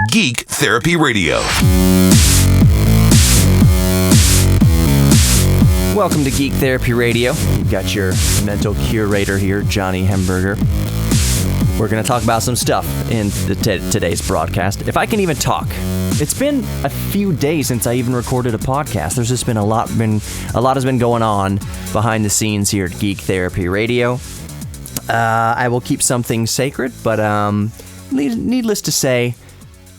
Geek Therapy Radio. Welcome to Geek Therapy Radio. You've got your mental curator here, Johnny Hemberger. We're going to talk about some stuff in today's broadcast. If I can even talk. It's been a few days since I even recorded a podcast. There's just been a lot has been going on behind the scenes here at Geek Therapy Radio. I will keep some things sacred, but needless to say,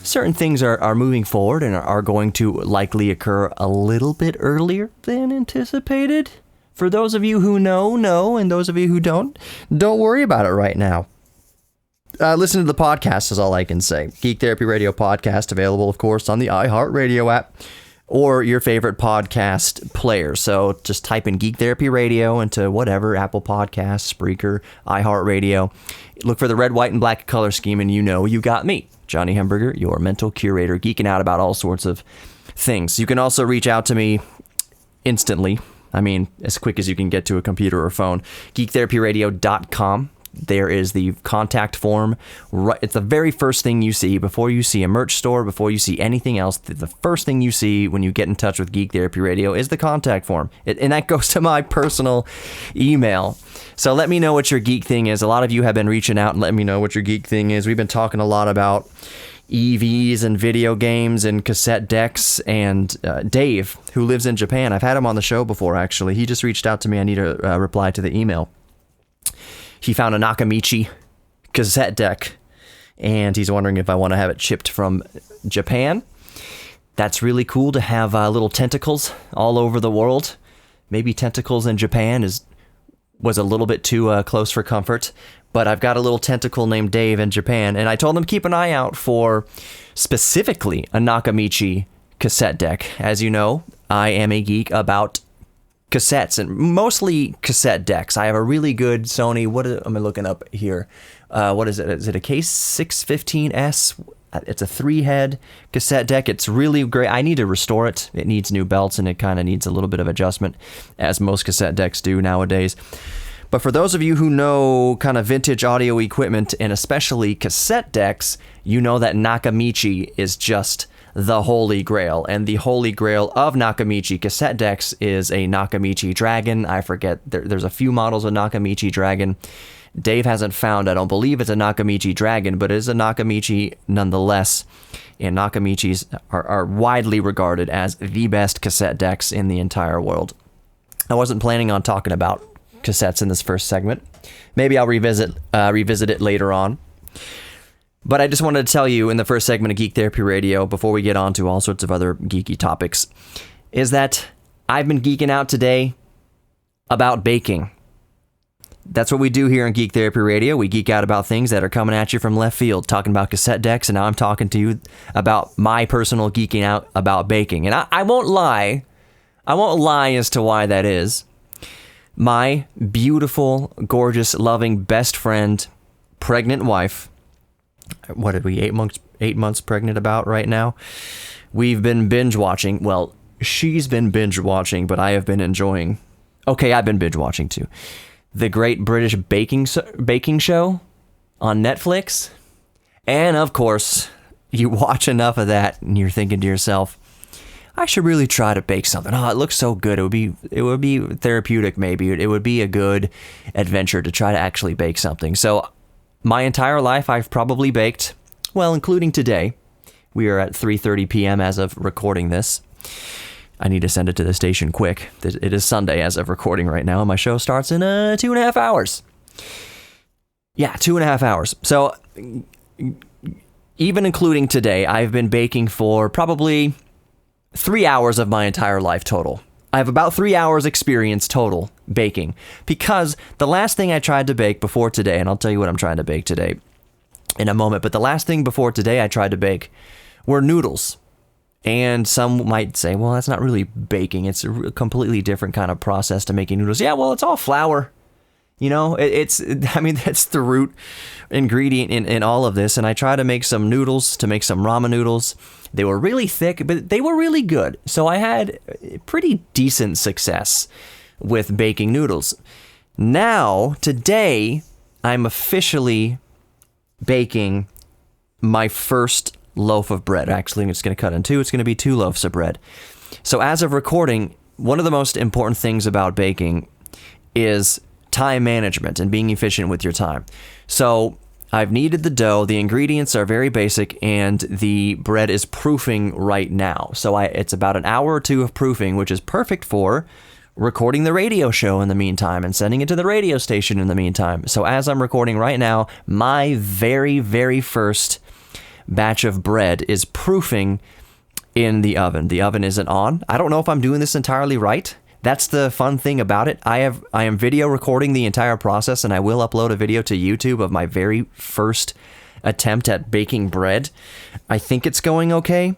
certain things are moving forward and are going to likely occur a little bit earlier than anticipated. For those of you who know, and those of you who don't worry about it right now. Listen to the podcast is all I can say. Geek Therapy Radio podcast, available, of course, on the iHeartRadio app or your favorite podcast player. So just type in Geek Therapy Radio into whatever, Apple Podcasts, Spreaker, iHeartRadio. Look for the red, white, and black color scheme, and you know you got me, Johnny Hemberger, your mental curator, geeking out about all sorts of things. You can also reach out to me instantly. I mean, as quick as you can get to a computer or phone. geektherapyradio.com. There is the contact form. It's the very first thing you see before you see a merch store, before you see anything else. The first thing you see when you get in touch with Geek Therapy Radio is the contact form. And that goes to my personal email. So let me know what your geek thing is. A lot of you have been reaching out and letting me know what your geek thing is. We've been talking a lot about EVs and video games and cassette decks, and Dave, who lives in Japan, I've had him on the show before, actually. He just reached out to me. I need a reply to the email. He found a Nakamichi cassette deck, and he's wondering if I want to have it shipped from Japan. That's really cool to have little tentacles all over the world. Maybe tentacles in Japan was a little bit too close for comfort, but I've got a little tentacle named Dave in Japan, and I told him to keep an eye out for specifically a Nakamichi cassette deck. As you know, I am a geek about cassettes, and mostly cassette decks. I have a really good Sony, what am I looking up here? What is it? Is it a K615S? It's a 3-head cassette deck. It's really great. I need to restore it. It needs new belts, and it kind of needs a little bit of adjustment, as most cassette decks do nowadays. But for those of you who know kind of vintage audio equipment, and especially cassette decks, you know that Nakamichi is just the holy grail. And the holy grail of Nakamichi cassette decks is a Nakamichi Dragon. I forget, there's a few models of Nakamichi Dragon. Dave hasn't found, I don't believe it's a Nakamichi Dragon, but it is a Nakamichi nonetheless. And Nakamichis are widely regarded as the best cassette decks in the entire world. I wasn't planning on talking about cassettes in this first segment. Maybe I'll revisit it later on. But I just wanted to tell you in the first segment of Geek Therapy Radio, before we get on to all sorts of other geeky topics, is that I've been geeking out today about baking. That's what we do here on Geek Therapy Radio. We geek out about things that are coming at you from left field, talking about cassette decks, and now I'm talking to you about my personal geeking out about baking. And I won't lie as to why that is. My beautiful, gorgeous, loving best friend, pregnant wife, what are we, 8 months pregnant about right now? We've been binge watching. Well, she's been binge watching, but I have been enjoying. Okay, I've been binge watching too. The Great British Baking Show on Netflix. And of course, you watch enough of that and you're thinking to yourself, I should really try to bake something. Oh, it looks so good. It would be therapeutic maybe. It would be a good adventure to try to actually bake something. So my entire life, I've probably baked, well, including today. We are at 3:30 p.m. as of recording this. I need to send it to the station quick. It is Sunday as of recording right now, and my show starts in 2.5 hours. Yeah, 2.5 hours. So even including today, I've been baking for probably 3 hours of my entire life total. I have about 3 hours experience total baking, because the last thing I tried to bake before today, and I'll tell you what I'm trying to bake today in a moment, but the last thing before today I tried to bake were noodles. And some might say, well, that's not really baking. It's a completely different kind of process to making noodles. Yeah, well, it's all flour. You know, that's the root ingredient in all of this. And I tried to make some noodles, to make some ramen noodles. They were really thick, but they were really good. So I had pretty decent success with baking noodles. Now, today, I'm officially baking my first loaf of bread. Actually, it's going to cut in two. It's going to be 2 loaves of bread. So as of recording, one of the most important things about baking is time management and being efficient with your time. So I've kneaded the dough. The ingredients are very basic, and the bread is proofing right now. So it's about an hour or 2 of proofing, which is perfect for recording the radio show in the meantime and sending it to the radio station in the meantime. So as I'm recording right now, my very, very first batch of bread is proofing in the oven. The oven isn't on. I don't know if I'm doing this entirely right. That's the fun thing about it. I am video recording the entire process, and I will upload a video to YouTube of my very first attempt at baking bread. I think it's going okay.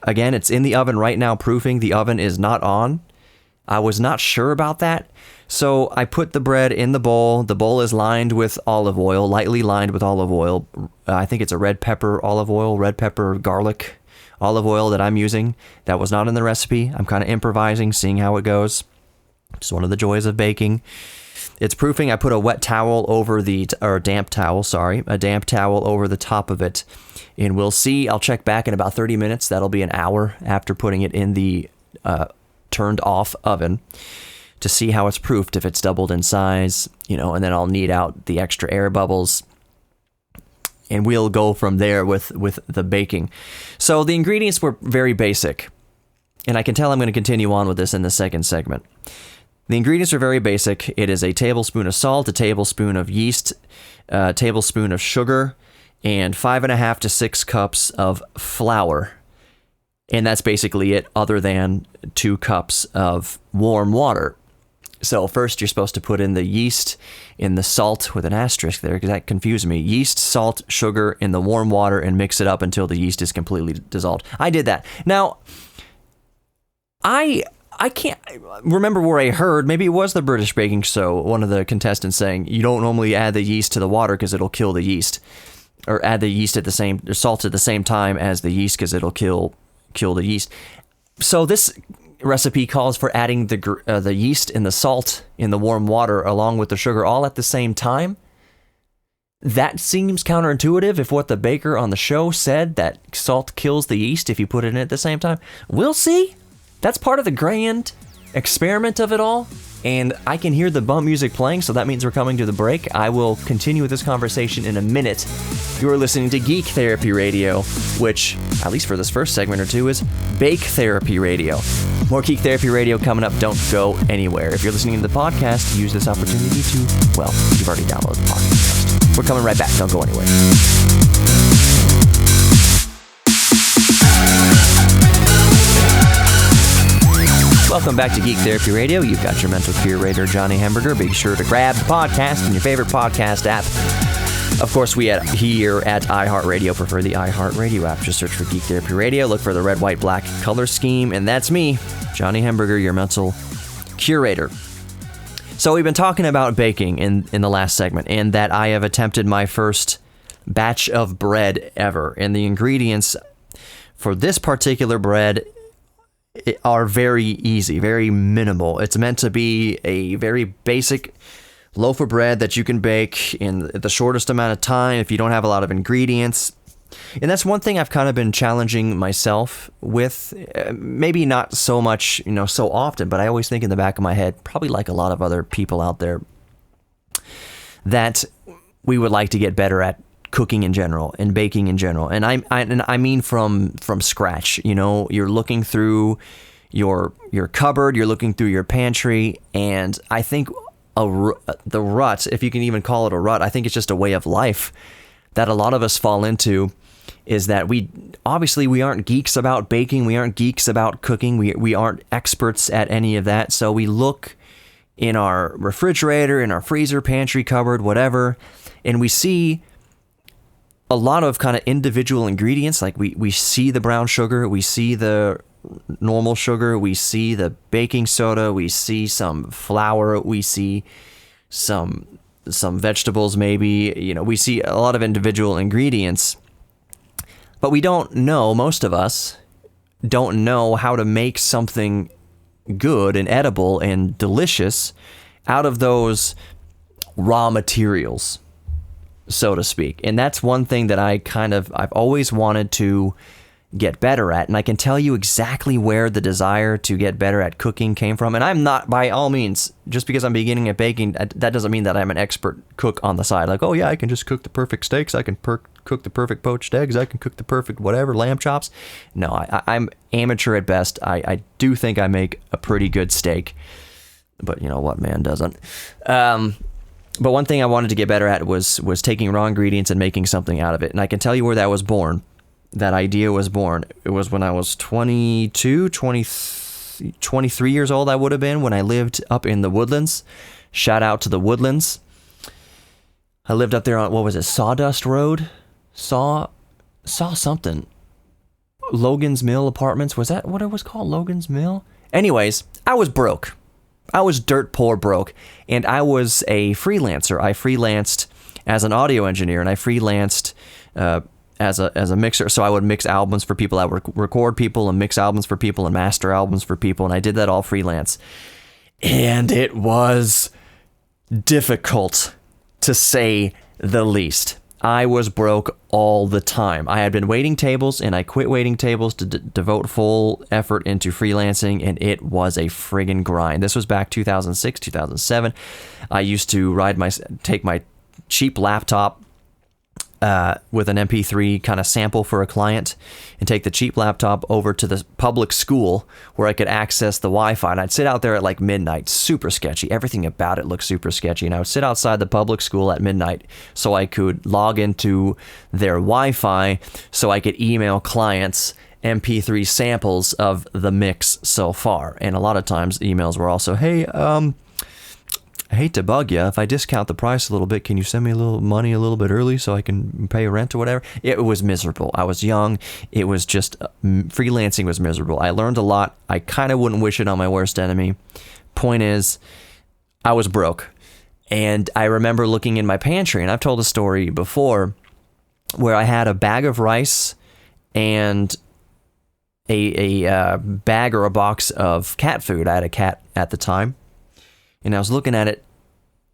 Again, it's in the oven right now proofing. The oven is not on. I was not sure about that. So I put the bread in the bowl. The bowl is lined with olive oil, lightly lined with olive oil. I think it's a red pepper olive oil, red pepper garlic olive oil that I'm using. That was not in the recipe. I'm kind of improvising, seeing how it goes. It's one of the joys of baking. It's proofing. I put a wet towel over a damp towel over the top of it. And we'll see. I'll check back in about 30 minutes. That'll be an hour after putting it in the turned off oven to see how it's proofed, if it's doubled in size, and then I'll knead out the extra air bubbles, and we'll go from there with the baking. So the ingredients were very basic, and I can tell I'm going to continue on with this in the second segment. The ingredients are very basic. It is a tablespoon of salt, a tablespoon of yeast, a tablespoon of sugar, and 5.5 to 6 cups of flour. And that's basically it, other than 2 cups of warm water. So first you're supposed to put in the yeast, in the salt with an asterisk there, because that confused me. Yeast, salt, sugar in the warm water, and mix it up until the yeast is completely dissolved. I did that. Now, I can't remember where I heard, maybe it was the British Baking Show, one of the contestants saying, you don't normally add the yeast to the water because it'll kill the yeast. Or add the yeast salt at the same time as the yeast because it'll kill the yeast. So this recipe calls for adding the yeast and the salt in the warm water along with the sugar all at the same time. That seems counterintuitive if what the baker on the show said, that salt kills the yeast if you put it in at the same time. We'll see. That's part of the grand experiment of it all. And I can hear the bump music playing, so that means we're coming to the break. I will continue with this conversation in a minute. You are listening to Geek Therapy Radio, which, at least for this first segment or two, is Bake Therapy Radio. More Geek Therapy Radio coming up. Don't go anywhere. If you're listening to the podcast, use this opportunity to, well, you've already downloaded the podcast. We're coming right back. Don't go anywhere. Welcome back to Geek Therapy Radio. You've got your mental curator, Johnny Hamburger. Be sure to grab the podcast in your favorite podcast app. Of course, we here at iHeartRadio prefer the iHeartRadio app. Just search for Geek Therapy Radio. Look for the red, white, black color scheme. And that's me, Johnny Hamburger, your mental curator. So we've been talking about baking in the last segment, and that I have attempted my first batch of bread ever. And the ingredients for this particular bread are very easy, very minimal. It's meant to be a very basic loaf of bread that you can bake in the shortest amount of time if you don't have a lot of ingredients. And that's one thing I've kind of been challenging myself with. Maybe not so much, so often, but I always think in the back of my head, probably like a lot of other people out there, that we would like to get better at cooking in general and baking in general. And I mean from scratch. You're looking through your cupboard, you're looking through your pantry, and I think the rut, if you can even call it a rut, I think it's just a way of life that a lot of us fall into, is that we aren't geeks about baking, we aren't geeks about cooking, we aren't experts at any of that. So we look in our refrigerator, in our freezer, pantry, cupboard, whatever, and we see a lot of kind of individual ingredients. Like we see the brown sugar, we see the normal sugar, we see the baking soda, we see some flour, we see some vegetables maybe, we see a lot of individual ingredients, but we don't know, most of us don't know how to make something good and edible and delicious out of those raw materials. so to speak. And that's one thing that I've always wanted to get better at. And I can tell you exactly where the desire to get better at cooking came from. And I'm not, by all means, just because I'm beginning at baking, that doesn't mean that I'm an expert cook on the side. Like, oh yeah, I can just cook the perfect steaks. I can cook the perfect poached eggs. I can cook the perfect whatever, lamb chops. No, I'm amateur at best. I do think I make a pretty good steak. But you know what, man doesn't. But one thing I wanted to get better at was taking raw ingredients and making something out of it. And I can tell you where that was born. That idea was born. It was when I was 23 years old, I would have been, when I lived up in the Woodlands. Shout out to the Woodlands. I lived up there on, what was it, Sawdust Road? Saw something. Logan's Mill Apartments. Was that what it was called? Logan's Mill? Anyways, I was broke. I was dirt poor broke. And I was a freelancer. I freelanced as an audio engineer, and I freelanced as a mixer. So I would mix albums for people. I would record people and mix albums for people and master albums for people. And I did that all freelance. And it was difficult, to say the least. I was broke all the time. I had been waiting tables, and I quit waiting tables to devote full effort into freelancing, and it was a friggin' grind. This was back 2006, 2007. I used to take my cheap laptop with an MP3 kind of sample for a client, and take the cheap laptop over to the public school where I could access the Wi-Fi. And I'd sit out there at like midnight, super sketchy. Everything about it looked super sketchy. And I would sit outside the public school at midnight so I could log into their Wi-Fi so I could email clients MP3 samples of the mix so far. And a lot of times emails were also, hey, I hate to bug you. If I discount the price a little bit, can you send me a little money a little bit early so I can pay rent or whatever? It was miserable. I was young. It was just, freelancing was miserable. I learned a lot. I kind of wouldn't wish it on my worst enemy. Point is, I was broke. And I remember looking in my pantry, and I've told a story before, where I had a bag of rice and a bag or a box of cat food. I had a cat at the time. And I was looking at it,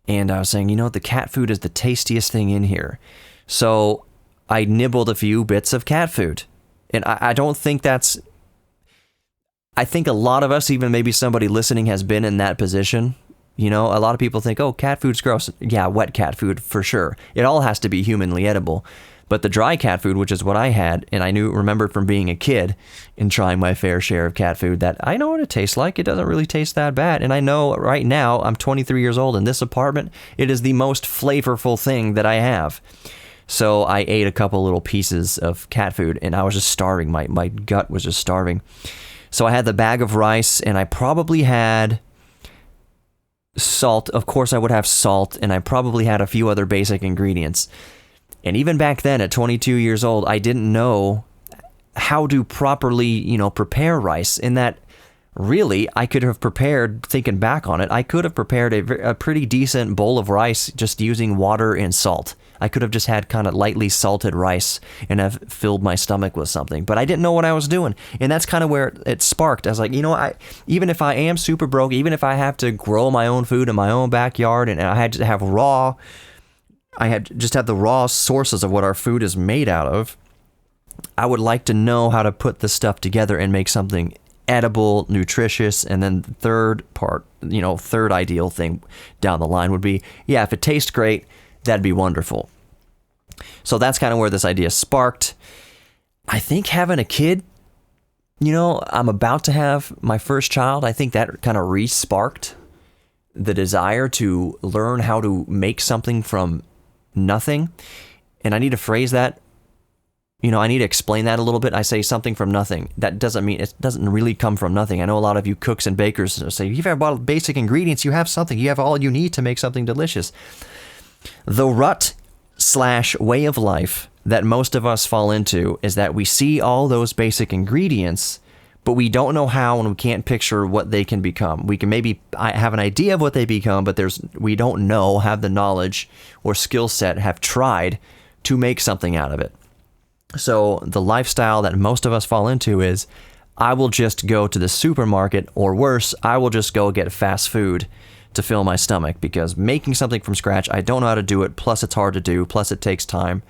and I was saying, the cat food is the tastiest thing in here. So I nibbled a few bits of cat food. And I don't think that's... I think a lot of us, even maybe somebody listening, has been in that position. A lot of people think, oh, cat food's gross. Yeah, wet cat food, for sure. It all has to be humanly edible. But the dry cat food, which is what I had, and I remembered from being a kid and trying my fair share of cat food, that I know what it tastes like. It doesn't really taste that bad. And I know right now, I'm 23 years old in this apartment, it is the most flavorful thing that I have. So I ate a couple little pieces of cat food, and I was just starving. My gut was just starving. So I had the bag of rice, and I probably had salt. Of course, I would have salt, and I probably had a few other basic ingredients. And even back then, at 22 years old, I didn't know how to properly, prepare rice. In that, really, I could have prepared, thinking back on it, I could have prepared a pretty decent bowl of rice just using water and salt. I could have just had kind of lightly salted rice and have filled my stomach with something. But I didn't know what I was doing. And that's kind of where it sparked. I was like, even if I am super broke, even if I have to grow my own food in my own backyard, and I had to have the raw sources of what our food is made out of, I would like to know how to put this stuff together and make something edible, nutritious. And then the third ideal thing down the line would be, if it tastes great, that'd be wonderful. So that's kind of where this idea sparked. I think having a kid, I'm about to have my first child. I think that kind of re-sparked the desire to learn how to make something from nothing. And I need to phrase that, I need to explain that a little bit. I say something from nothing. That doesn't mean it doesn't really come from nothing. I know a lot of you cooks and bakers say, if you have bought basic ingredients, you have something. You have all you need to make something delicious. The rut/way of life that most of us fall into is that we see all those basic ingredients, but we don't know how, and we can't picture what they can become. We can maybe have an idea of what they become, but we don't know, have the knowledge or skill set, have tried to make something out of it. So the lifestyle that most of us fall into is, I will just go to the supermarket, or worse, I will just go get fast food to fill my stomach, because making something from scratch, I don't know how to do it, plus it's hard to do, plus it takes time.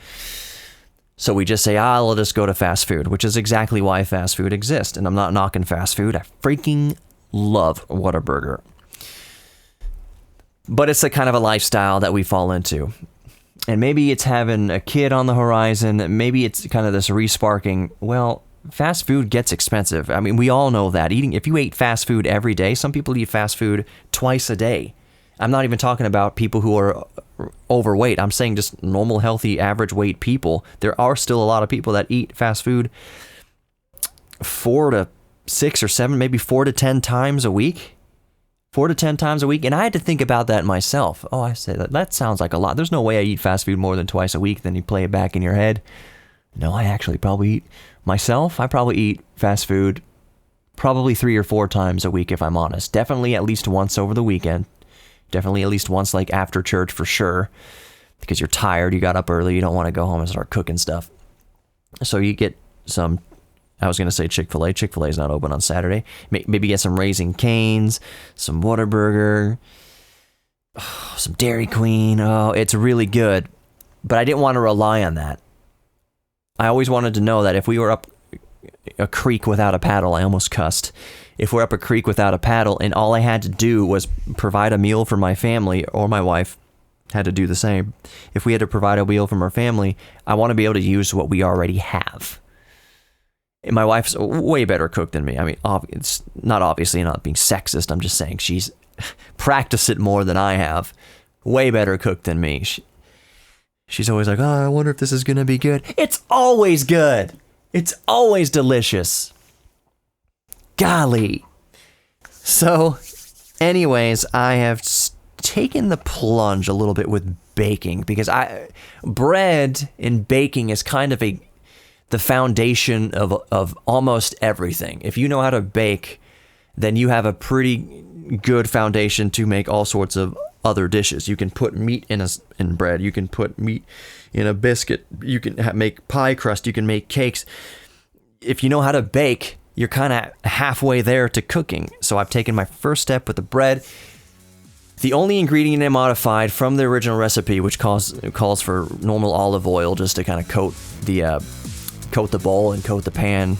So we just say, we'll just go to fast food, which is exactly why fast food exists. And I'm not knocking fast food. I freaking love Whataburger. But it's a kind of a lifestyle that we fall into. And maybe it's having a kid on the horizon. Maybe it's kind of this resparking. Well, fast food gets expensive. I mean, we all know that. If you ate fast food every day, some people eat fast food twice a day. I'm not even talking about people who are overweight. I'm saying just normal, healthy, average weight people. There are still a lot of people that eat fast food 4 to 6 or 7, maybe 4 to 10 times a week. 4 to 10 times a week. And I had to think about that myself. I said, that sounds like a lot. There's no way I eat fast food more than twice a week. Then you play it back in your head. No, I actually probably eat myself. I probably eat fast food probably 3 or 4 times a week, if I'm honest. Definitely at least once over the weekend. Definitely at least once, like after church for sure, because you're tired, you got up early, you don't want to go home and start cooking stuff. So you get some, I was going to say Chick-fil-A. Chick-fil-A is not open on Saturday. Maybe get some Raising Cane's, some Whataburger, some Dairy Queen. Oh, it's really good. But I didn't want to rely on that. I always wanted to know that if we were up a creek without a paddle, I almost cussed. If we're up a creek without a paddle and all I had to do was provide a meal for my family, or my wife had to do the same. If we had to provide a meal from our family, I want to be able to use what we already have. And my wife's a way better cook than me. I mean, it's not obviously not being sexist. I'm just saying she's practiced it more than I have. Way better cook than me. She's always like, I wonder if this is going to be good. It's always good. It's always delicious. Golly. So, anyways, I have taken the plunge a little bit with baking, because bread and baking is kind of the foundation of almost everything. If you know how to bake, then you have a pretty good foundation to make all sorts of other dishes. You can put meat in bread. You can put meat in a biscuit. You can make pie crust. You can make cakes. If you know how to bake, you're kind of halfway there to cooking. So I've taken my first step with the bread. The only ingredient I modified from the original recipe, which calls for normal olive oil, just to kind of coat the bowl and coat the pan,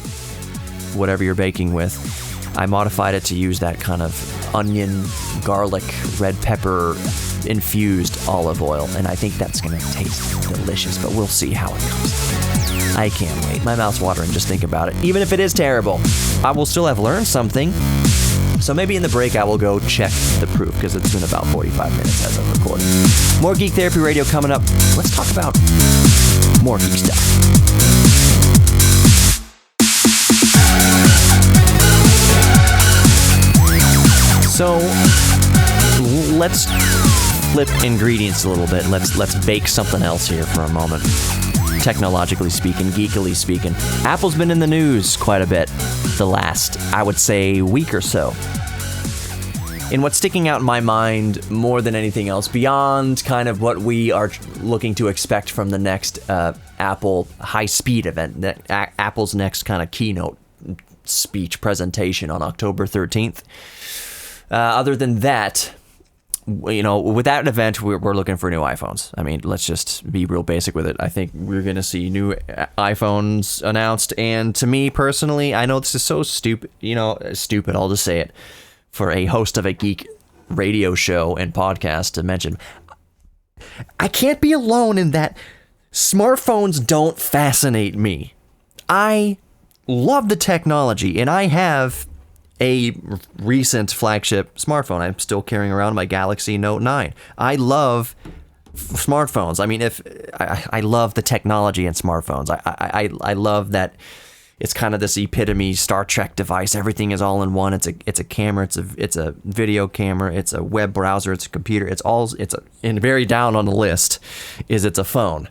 whatever you're baking with. I modified it to use that kind of onion, garlic, red pepper infused olive oil, and I think that's going to taste delicious, but we'll see how it goes. I can't wait. My mouth's watering just think about it. Even if it is terrible, I will still have learned something. So maybe in the break I will go check the proof, because it's been about 45 minutes as I'm recording. More Geek Therapy Radio coming up. Let's talk about more geek stuff. So let's flip ingredients a little bit. Let's bake something else here for a moment. Technologically speaking, geekily speaking, Apple's been in the news quite a bit the last, I would say, week or so. And what's sticking out in my mind more than anything else, beyond kind of what we are looking to expect from the next Apple high-speed event, Apple's next kind of keynote speech presentation on October 13th. Other than that, you know, with that event, we're looking for new iPhones. I mean, let's just be real basic with it. I think we're going to see new iPhones announced. And to me personally, I know this is so stupid, I'll just say it, for a host of a geek radio show and podcast to mention. I can't be alone in that smartphones don't fascinate me. I love the technology, and I have a recent flagship smartphone. I'm still carrying around my Galaxy Note 9. I love smartphones. I mean, I love the technology in smartphones. I love that it's kind of this epitome Star Trek device. Everything is all in one. It's a camera. It's a video camera. It's a web browser. It's a computer. And very down on the list is it's a phone.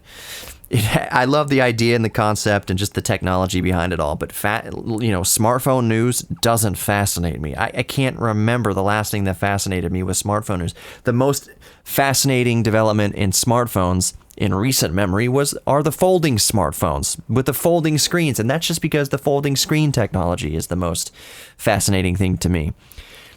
I love the idea and the concept and just the technology behind it all, but smartphone news doesn't fascinate me. I can't remember the last thing that fascinated me with smartphone news. The most fascinating development in smartphones in recent memory are the folding smartphones with the folding screens, and that's just because the folding screen technology is the most fascinating thing to me.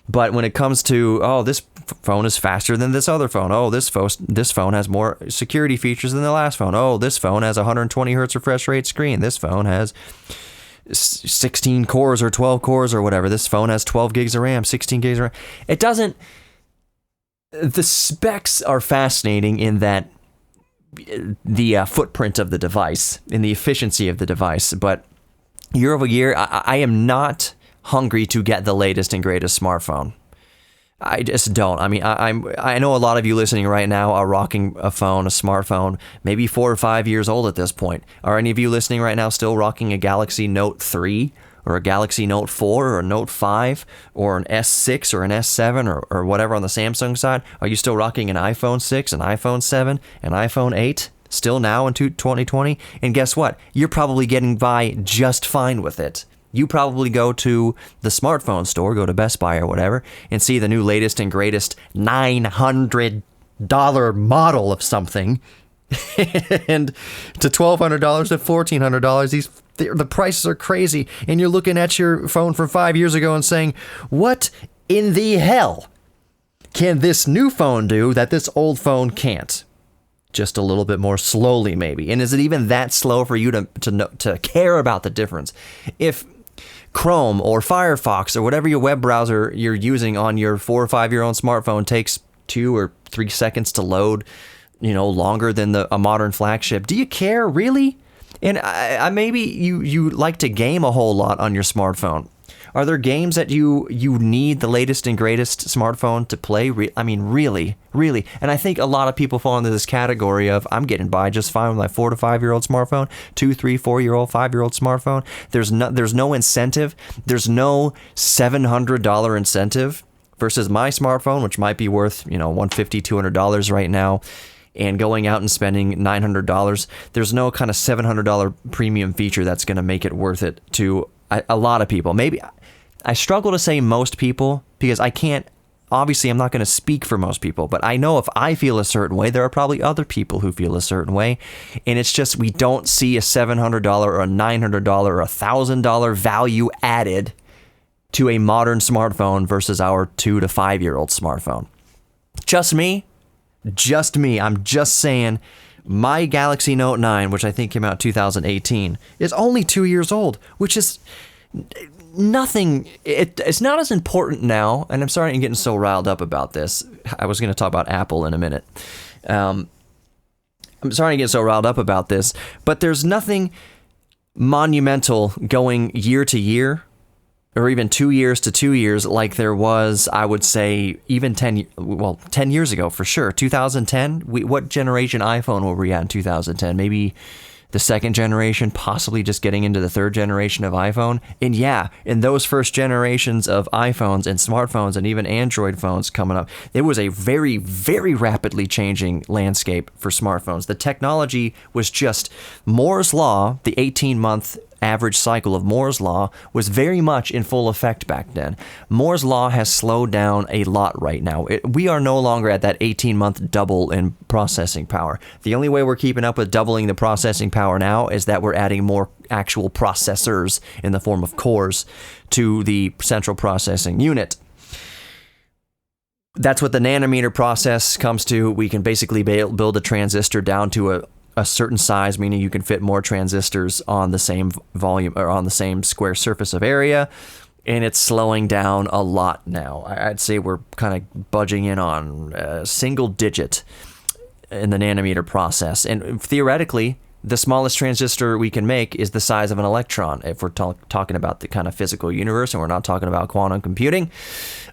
But when it comes to, this phone is faster than this other phone. Oh, this phone has more security features than the last phone. Oh, this phone has 120 hertz refresh rate screen. This phone has 16 cores or 12 cores or whatever. This phone has 12 gigs of RAM, 16 gigs of RAM. It doesn't... The specs are fascinating in that the footprint of the device and the efficiency of the device, but year over year, I am not hungry to get the latest and greatest smartphone. I just don't. I mean, I know a lot of you listening right now are rocking a smartphone, maybe 4 or 5 years old at this point. Are any of you listening right now still rocking a Galaxy Note 3 or a Galaxy Note 4 or a Note 5 or an S6 or an S7 or whatever on the Samsung side? Are you still rocking an iPhone 6, an iPhone 7, an iPhone 8 still now in 2020? And guess what? You're probably getting by just fine with it. You probably go to the smartphone store, go to Best Buy or whatever, and see the new latest and greatest $900 model of something. And to $1,200 to $1,400, the prices are crazy. And you're looking at your phone from 5 years ago and saying, what in the hell can this new phone do that this old phone can't? Just a little bit more slowly, maybe. And is it even that slow for you to care about the difference? If Chrome or Firefox or whatever your web browser you're using on your 4 or 5 year old smartphone takes 2 or 3 seconds to load, longer than a modern flagship, do you care, really? And I maybe you like to game a whole lot on your smartphone. Are there games that you need the latest and greatest smartphone to play? I mean, really? And I think a lot of people fall into this category of, I'm getting by just fine with my 4 to 5 year old smartphone, 2, 3, 4 year old, 5 year old smartphone. There's no incentive. There's no $700 incentive versus my smartphone, which might be worth, $150, $200 right now. And going out and spending $900, there's no kind of $700 premium feature that's going to make it worth it to a lot of people. Maybe I struggle to say most people because obviously I'm not going to speak for most people, but I know if I feel a certain way, there are probably other people who feel a certain way. And it's just, we don't see a $700 or a $900 or $1,000 value added to a modern smartphone versus our 2 to 5 year old smartphone. Just me. I'm just saying my Galaxy Note 9, which I think came out 2018, is only 2 years old, which is nothing. It's not as important now, and I'm sorry I'm getting so riled up about this. I was going to talk about Apple in a minute. I'm sorry I get so riled up about this, but there's nothing monumental going year to year or even 2 years to 2 years like there was, I would say, even 10 years ago for sure. 2010, what generation iPhone were we at in 2010? Maybe the second generation, possibly just getting into the third generation of iPhone. And yeah, in those first generations of iPhones and smartphones and even Android phones coming up, it was a very, very rapidly changing landscape for smartphones. The technology was just Moore's Law, the 18-month average cycle of Moore's Law was very much in full effect back then. Moore's Law has slowed down a lot right now. We are no longer at that 18-month double in processing power. The only way we're keeping up with doubling the processing power now is that we're adding more actual processors in the form of cores to the central processing unit. That's what the nanometer process comes to. We can basically build a transistor down to a certain size, meaning you can fit more transistors on the same volume or on the same square surface of area, and it's slowing down a lot now. I'd say we're kind of budging in on a single digit in the nanometer process, and theoretically, the smallest transistor we can make is the size of an electron. If we're talking about the kind of physical universe, and we're not talking about quantum computing,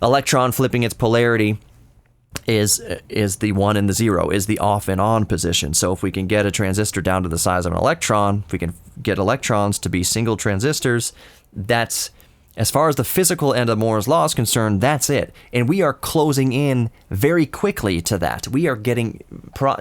electron flipping its polarity is the 1 and the 0, is the off and on position. So if we can get a transistor down to the size of an electron, if we can get electrons to be single transistors, that's, as far as the physical end of Moore's Law is concerned, that's it. And we are closing in very quickly to that. We are getting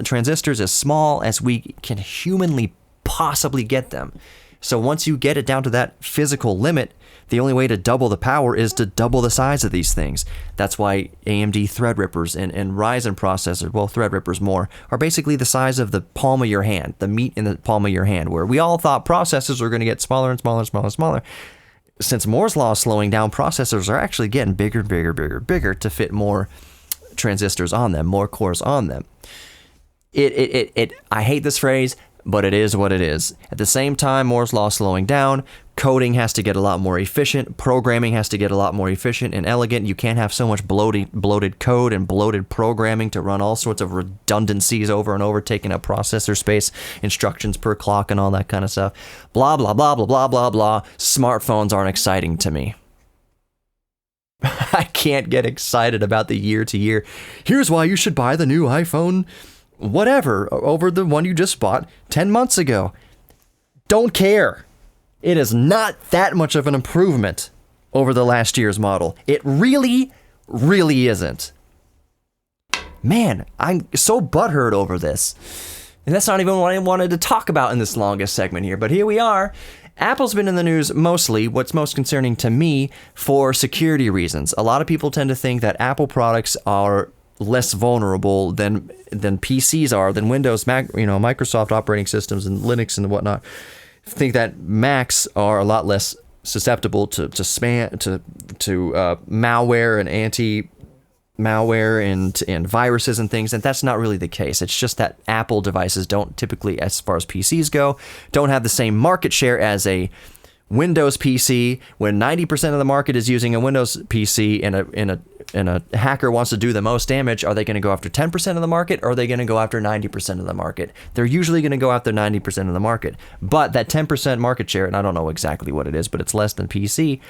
transistors as small as we can humanly possibly get them. So once you get it down to that physical limit, the only way to double the power is to double the size of these things. That's why AMD Threadrippers and Ryzen processors, well, Threadrippers more, are basically the size of the palm of your hand, the meat in the palm of your hand, where we all thought processors were going to get smaller and smaller and smaller and smaller. Since Moore's Law is slowing down, processors are actually getting bigger to fit more transistors on them, more cores on them. I hate this phrase, but it is what it is. At the same time, Moore's law slowing down, coding has to get a lot more efficient, programming has to get a lot more efficient and elegant. You can't have so much bloated code and bloated programming to run all sorts of redundancies over and over, taking up processor space, instructions per clock and all that kind of stuff. Blah, blah, blah, blah, blah, blah, blah. Smartphones aren't exciting to me. I can't get excited about the year to year. Here's why you should buy the new iPhone whatever over the one you just bought 10 months ago. Don't care. It is not that much of an improvement over the last year's model. It really, really isn't. Man, I'm so butthurt over this. And that's not even what I wanted to talk about in this longest segment here, but here we are. Apple's been in the news mostly, what's most concerning to me, for security reasons. A lot of people tend to think that Apple products are less vulnerable than PCs are, than Windows, Mac, Microsoft operating systems and Linux and whatnot. Think that Macs are a lot less susceptible to spam, to malware and anti-malware and viruses and things, and that's not really the case. It's just that Apple devices don't typically, as far as PCs go, don't have the same market share as a Windows PC. When 90% of the market is using a Windows PC and a hacker wants to do the most damage, are they going to go after 10% of the market, or are they going to go after 90% of the market? They're usually going to go after 90% of the market. But that 10% market share, and I don't know exactly what it is, but it's less than PC,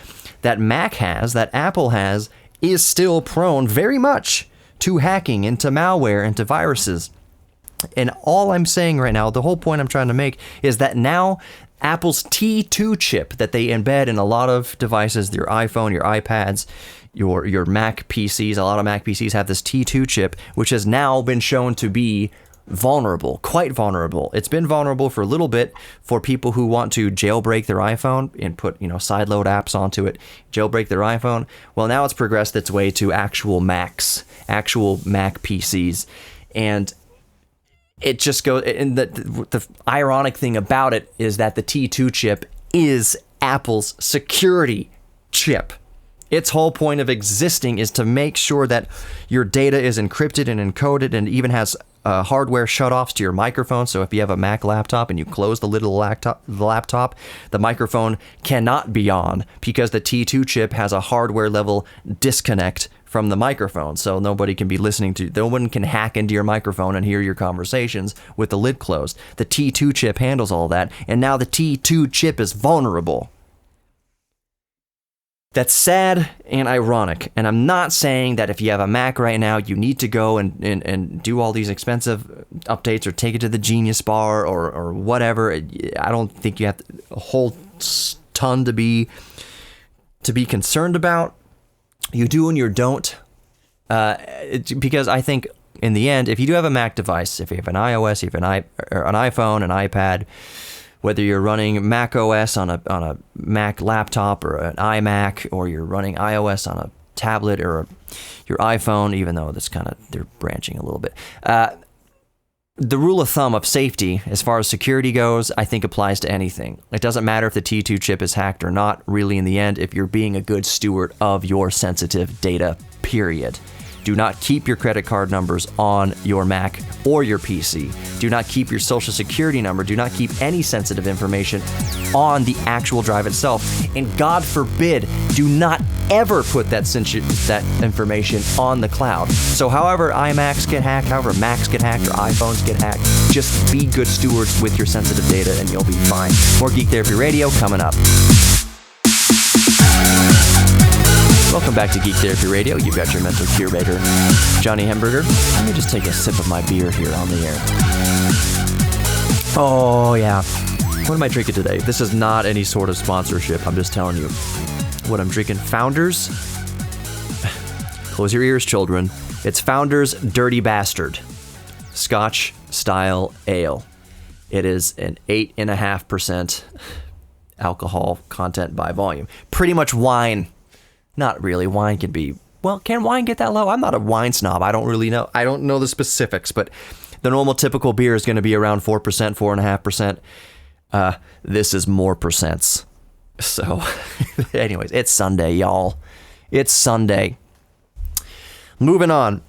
that Mac has, that Apple has, is still prone very much to hacking, into malware, into viruses. And all I'm saying right now, the whole point I'm trying to make, is that now Apple's T2 chip that they embed in a lot of devices, your iPhone, your iPads, your Mac PCs, a lot of Mac PCs have this T2 chip, which has now been shown to be vulnerable, quite vulnerable. It's been vulnerable for a little bit for people who want to jailbreak their iPhone and put, sideload apps onto it, jailbreak their iPhone. Well, now it's progressed its way to actual Macs, actual Mac PCs. And it just goes, and the ironic thing about it is that the T2 chip is Apple's security chip. Its whole point of existing is to make sure that your data is encrypted and encoded, and even has hardware shutoffs to your microphone. So if you have a Mac laptop and you close the lid of the laptop, the microphone cannot be on because the T2 chip has a hardware level disconnect from the microphone. So no one can hack into your microphone and hear your conversations with the lid closed. The T2 chip handles all that, and now the T2 chip is vulnerable. That's sad and ironic, and I'm not saying that if you have a Mac right now, you need to go and do all these expensive updates or take it to the Genius Bar or whatever. I don't think you have a whole ton to be concerned about. You do and you don't, because I think in the end, if you do have a Mac device, if you have an iOS, if you have an iPhone, an iPad, whether you're running Mac OS on a Mac laptop or an iMac, or you're running iOS on a tablet or your iPhone, even though they're branching a little bit. The rule of thumb of safety, as far as security goes, I think applies to anything. It doesn't matter if the T2 chip is hacked or not, really, in the end, if you're being a good steward of your sensitive data, period. Do not keep your credit card numbers on your Mac or your PC. Do not keep your social security number. Do not keep any sensitive information on the actual drive itself. And God forbid, do not ever put that information on the cloud. So however iMacs get hacked, however Macs get hacked, or iPhones get hacked, just be good stewards with your sensitive data and you'll be fine. More Geek Therapy Radio coming up. Welcome back to Geek Therapy Radio. You've got your mental curator, Johnny Hemberger. Let me just take a sip of my beer here on the air. Oh, yeah. What am I drinking today? This is not any sort of sponsorship. I'm just telling you what I'm drinking. Founders. Close your ears, children. It's Founders Dirty Bastard Scotch Style Ale. It is an 8.5% alcohol content by volume. Pretty much wine. Not really. Wine can be... Well, can wine get that low? I'm not a wine snob. I don't really know. I don't know the specifics, but the normal typical beer is going to be around 4%, 4.5%. This is more percents. So, anyways, it's Sunday, y'all. It's Sunday. Moving on.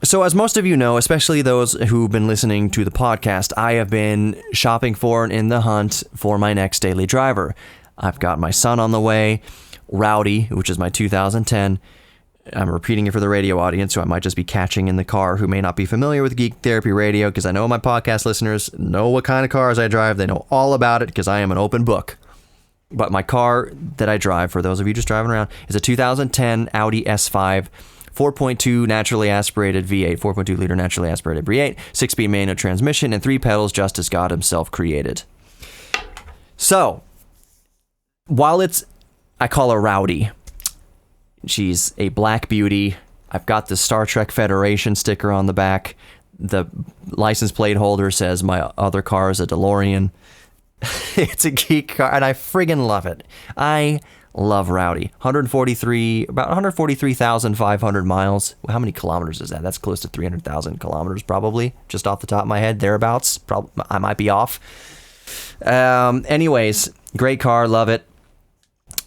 So as most of you know, especially those who've been listening to the podcast, I have been shopping for and in the hunt for my next daily driver. I've got my son on the way, Rowdy, which is my 2010. I'm repeating it for the radio audience, so I might just be catching in the car who may not be familiar with Geek Therapy Radio, because I know my podcast listeners know what kind of cars I drive. They know all about it because I am an open book. But my car that I drive, for those of you just driving around, is a 2010 Audi S5 4.2 naturally aspirated V8, 4.2 liter naturally aspirated V8, 6-speed manual transmission, and 3 pedals just as God himself created. So, while I call her Rowdy. She's a black beauty. I've got the Star Trek Federation sticker on the back. The license plate holder says my other car is a DeLorean. It's a geek car, and I friggin' love it. I love Rowdy. About 143,500 miles. How many kilometers is that? That's close to 300,000 kilometers, probably, just off the top of my head, thereabouts. I might be off. Anyways, great car, love it.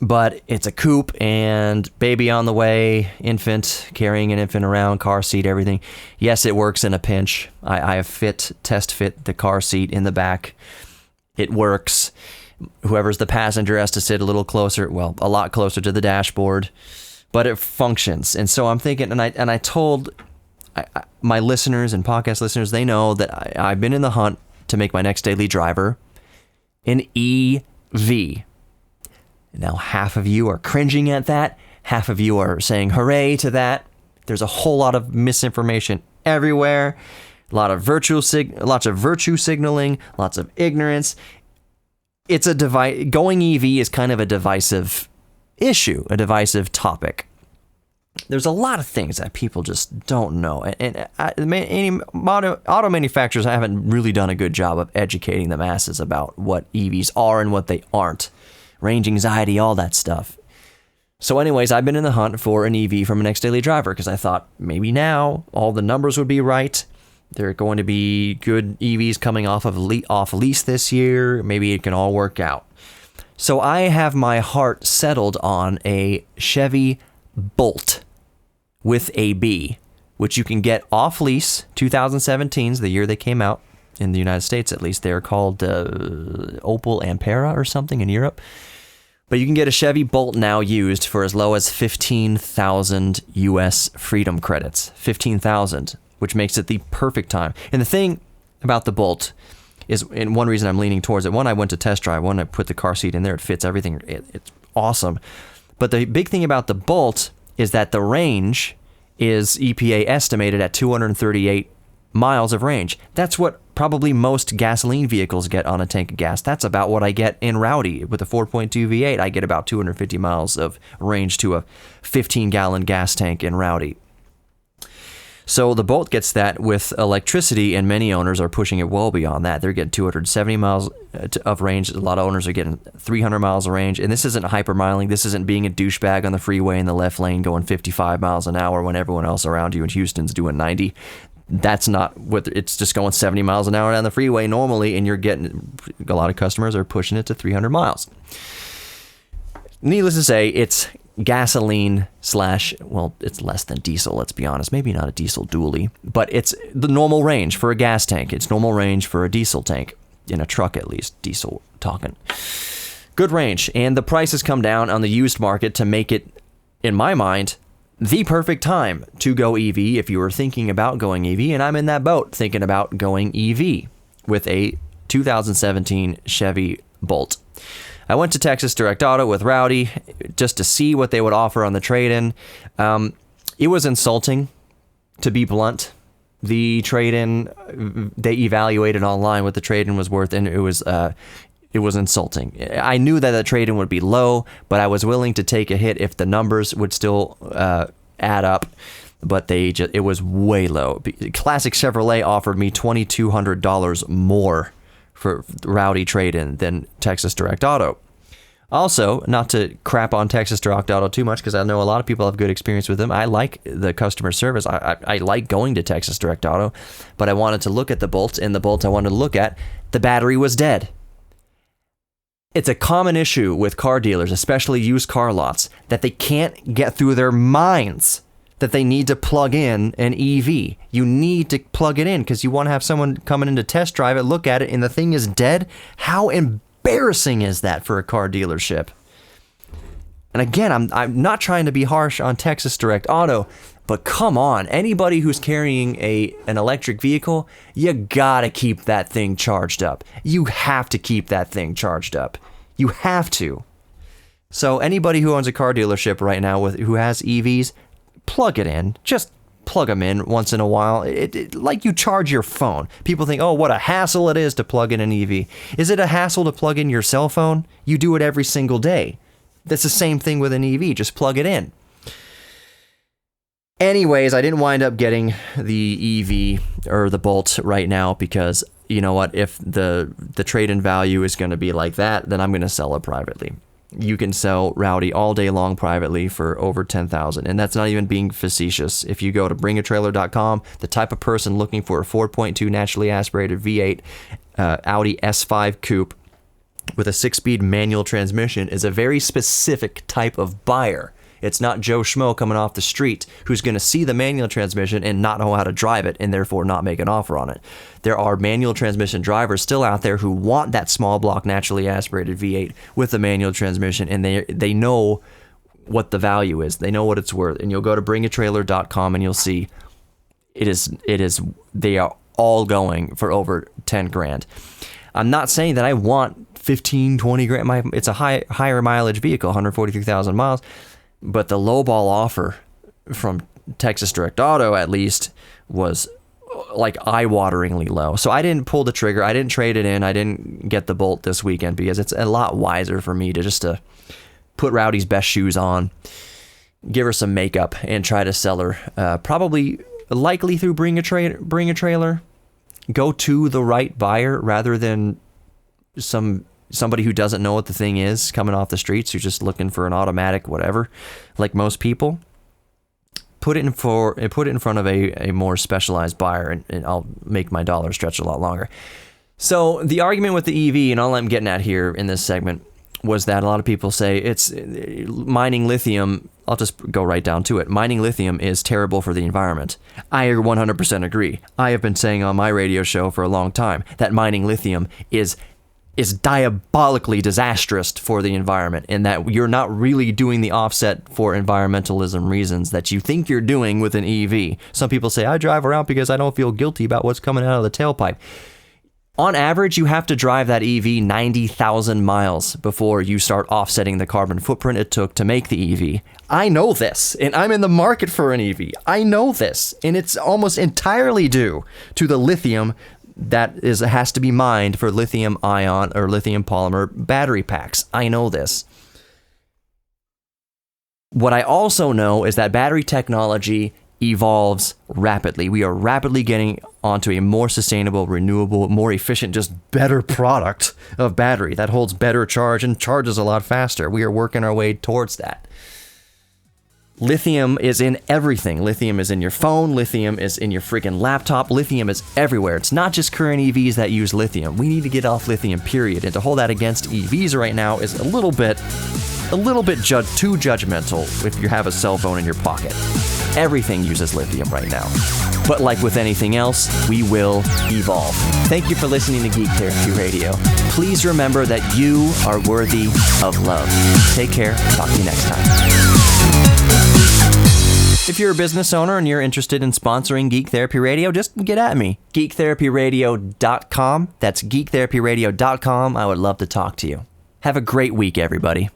But it's a coupe, and baby on the way, infant, carrying an infant around, car seat, everything. Yes, it works in a pinch. I have test fit the car seat in the back. It works. Whoever's the passenger has to sit a little closer, well, a lot closer to the dashboard, but it functions. And so I'm thinking, and I told my listeners and podcast listeners, they know that I've been in the hunt to make my next daily driver an EV. Now, half of you are cringing at that. Half of you are saying hooray to that. There's a whole lot of misinformation everywhere. Lots of virtue signaling, lots of ignorance. It's a going EV is kind of a divisive issue, a divisive topic. There's a lot of things that people just don't know. And auto manufacturers haven't really done a good job of educating the masses about what EVs are and what they aren't. Range anxiety, all that stuff. So anyways, I've been in the hunt for an EV from a next daily driver because I thought maybe now all the numbers would be right. There are going to be good EVs coming off lease this year. Maybe it can all work out. So I have my heart settled on a Chevy Bolt with a B, which you can get off lease. 2017's the year they came out in the United States, at least. They're called Opel Ampera or something in Europe. But you can get a Chevy Bolt now used for as low as 15,000 US freedom credits. 15,000. Which makes it the perfect time. And the thing about the Bolt is, and one reason I'm leaning towards it, one, I went to test drive, one, I put the car seat in there, it fits everything, it's awesome. But the big thing about the Bolt is that the range is EPA estimated at 238 miles of range. That's what probably most gasoline vehicles get on a tank of gas. That's about what I get in Rowdy. With a 4.2 V8, I get about 250 miles of range to a 15-gallon gas tank in Rowdy. So the Bolt gets that with electricity, and many owners are pushing it well beyond that. They're getting 270 miles of range. A lot of owners are getting 300 miles of range. And this isn't hypermiling. This isn't being a douchebag on the freeway in the left lane going 55 miles an hour when everyone else around you in Houston's doing 90. That's not what it's just going 70 miles an hour down the freeway normally, and you're getting, a lot of customers are pushing it to 300 miles. Needless to say, it's gasoline well, it's less than diesel, let's be honest. Maybe not a diesel dually, but it's the normal range for a gas tank. It's normal range for a diesel tank, in a truck at least, diesel talking. Good range, and the price has come down on the used market to make it, in my mind, the perfect time to go EV if you were thinking about going EV, and I'm in that boat thinking about going EV with a 2017 Chevy Bolt. I went to Texas Direct Auto with Rowdy just to see what they would offer on the trade-in. It was insulting, to be blunt. The trade-in, they evaluated online what the trade-in was worth, and it was insulting. I knew that the trade-in would be low, but I was willing to take a hit if the numbers would still add up. But it was way low. Classic Chevrolet offered me $2,200 more for Rowdy trade-in than Texas Direct Auto. Also, not to crap on Texas Direct Auto too much, because I know a lot of people have good experience with them. I like the customer service. I like going to Texas Direct Auto, but I wanted to look at the Bolt, and the Bolt I wanted to look at, the battery was dead. It's a common issue with car dealers, especially used car lots, that they can't get through their minds that they need to plug in an EV. You need to plug it in because you want to have someone coming in to test drive it, look at it, and the thing is dead. How embarrassing is that for a car dealership? And again, I'm not trying to be harsh on Texas Direct Auto, but come on, anybody who's carrying an electric vehicle, you gotta keep that thing charged up. You have to keep that thing charged up. You have to. So anybody who owns a car dealership right now who has EVs, plug it in. Just plug them in once in a while. Like you charge your phone. People think, oh, what a hassle it is to plug in an EV. Is it a hassle to plug in your cell phone? You do it every single day. That's the same thing with an EV. Just plug it in. Anyways, I didn't wind up getting the EV or the Bolt right now because, you know what, if the trade-in value is going to be like that, then I'm going to sell it privately. You can sell Rowdy all day long privately for over $10,000, and that's not even being facetious. If you go to bringatrailer.com, the type of person looking for a 4.2 naturally aspirated V8 Audi S5 coupe with a 6-speed manual transmission is a very specific type of buyer. It's not Joe Schmo coming off the street who's going to see the manual transmission and not know how to drive it and therefore not make an offer on it. There are manual transmission drivers still out there who want that small block naturally aspirated V8 with the manual transmission, and they know what the value is. They know what it's worth. And you'll go to bringatrailer.com and you'll see they are all going for over 10 grand. I'm not saying that I want 15, 20 grand. It's a higher mileage vehicle, 143,000 miles. But the lowball offer from Texas Direct Auto, at least, was like eye-wateringly low. So I didn't pull the trigger. I didn't trade it in. I didn't get the Bolt this weekend because it's a lot wiser for me to just put Rowdy's best shoes on, give her some makeup, and try to sell her. Likely through Bring a Trailer. Go to the right buyer rather than somebody who doesn't know what the thing is coming off the streets, who's just looking for an automatic whatever, like most people. Put it in front of a more specialized buyer, and I'll make my dollar stretch a lot longer. So the argument with the EV, and all I'm getting at here in this segment, was that a lot of people say it's mining lithium. I'll just go right down to it. Mining lithium is terrible for the environment. I 100% agree. I have been saying on my radio show for a long time that mining lithium is diabolically disastrous for the environment, and that you're not really doing the offset for environmentalism reasons that you think you're doing with an EV. Some people say, I drive around because I don't feel guilty about what's coming out of the tailpipe. On average, you have to drive that EV 90,000 miles before you start offsetting the carbon footprint it took to make the EV. I know this, and I'm in the market for an EV. I know this, and it's almost entirely due to the lithium that has to be mined for lithium ion or lithium polymer battery packs. I know this. What I also know is that battery technology evolves rapidly. We are rapidly getting onto a more sustainable, renewable, more efficient, just better product of battery that holds better charge and charges a lot faster. We are working our way towards that. Lithium is in everything. Lithium is in your phone. Lithium is in your freaking laptop. Lithium is everywhere. It's not just current EVs that use lithium. We need to get off lithium, period. And to hold that against EVs right now is a little bit too judgmental if you have a cell phone in your pocket. Everything uses lithium right now. But like with anything else, we will evolve. Thank you for listening to Geek Therapy Radio. Please remember that you are worthy of love. Take care. Talk to you next time. If you're a business owner and you're interested in sponsoring Geek Therapy Radio, just get at me. GeekTherapyRadio.com. That's GeekTherapyRadio.com. I would love to talk to you. Have a great week, everybody.